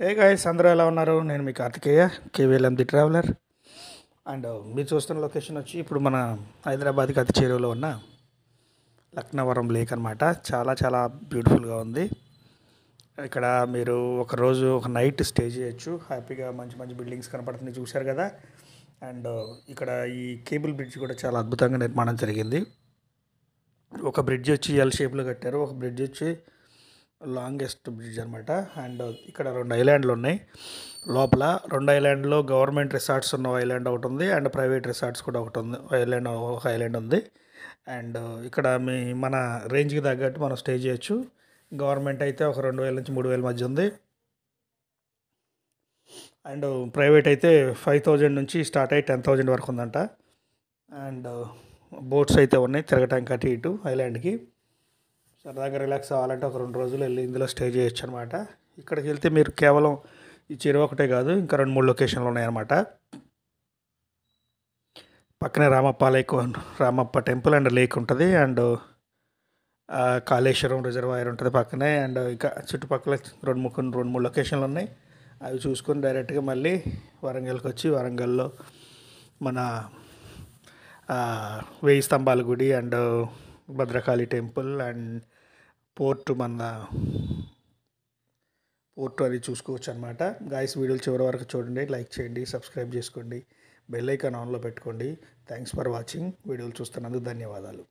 ఏ guys అందరూ ఎలా ఉన్నారు? నేను మీ కార్తికేయ, కేవీఎల్ఎం ది ట్రావెలర్. అండ్ మీరు చూస్తున్న లొకేషన్ వచ్చి ఇప్పుడు మన హైదరాబాద్కి అతి చేరువలో ఉన్న లక్నవరం లేక్ అనమాట. చాలా చాలా బ్యూటిఫుల్గా ఉంది. ఇక్కడ మీరు ఒక నైట్ స్టే చేయొచ్చు హ్యాపీగా. మంచి మంచి బిల్డింగ్స్ కనపడుతుంది, చూశారు కదా. అండ్ ఇక్కడ ఈ కేబుల్ బ్రిడ్జ్ కూడా చాలా అద్భుతంగా నిర్మాణం జరిగింది. ఒక బ్రిడ్జ్ వచ్చి ఎల్ షేప్లో కట్టారు, ఒక బ్రిడ్జ్ వచ్చి లాంగెస్ట్ బ్రిడ్జ్ అనమాట. అండ్ ఇక్కడ 2 ఐలాండ్లు ఉన్నాయి. లోపల 2 ఐలాండ్లో గవర్నమెంట్ రిసార్ట్స్ ఉన్న ఐలాండ్ ఒకటి ఉంది, అండ్ ప్రైవేట్ రిసార్ట్స్ కూడా ఒకటి ఉంది. ఒక ఐలాండ్ ఉంది. అండ్ ఇక్కడ మన రేంజ్కి తగ్గట్టు మనం స్టే చేయొచ్చు. గవర్నమెంట్ అయితే ఒక 2,000 నుంచి 3,000 మధ్య ఉంది. అండ్ ప్రైవేట్ అయితే 5,000 నుంచి స్టార్ట్ అయ్యి 10,000 వరకు ఉందంట. అండ్ బోట్స్ అయితే ఉన్నాయి తిరగటానికి అటు ఇటు ఐలాండ్కి. సరదాగా రిలాక్స్ అవ్వాలంటే ఒక 2 రోజులు వెళ్ళి ఇందులో స్టే చేయొచ్చు అనమాట. ఇక్కడికి వెళ్తే మీరు కేవలం ఈ చెరువు ఒకటే కాదు, ఇంకా 2-3 లొకేషన్లు ఉన్నాయన్నమాట. పక్కనే రామప్ప టెంపుల్ అండ్ లేక్ ఉంటుంది. అండ్ కాళేశ్వరం రిజర్వాయర్ ఉంటుంది పక్కనే. అండ్ ఇంకా చుట్టుపక్కల 2-3 లొకేషన్లు ఉన్నాయి. అవి చూసుకొని డైరెక్ట్గా మళ్ళీ వరంగల్కి వచ్చి వరంగల్లో మన 1000 స్తంభాల గుడి and Bhadrakali temple and port అది చూసుకోవచ్చు అనమాట. గాయస్ వీడియోలు చివరి వరకు చూడండి, లైక్ చేయండి, సబ్స్క్రైబ్ చేసుకోండి, బెల్ ఐకాన్ ఆన్లో పెట్టుకోండి. Thanks for watching. వీడియోలు చూస్తున్నందుకు ధన్యవాదాలు.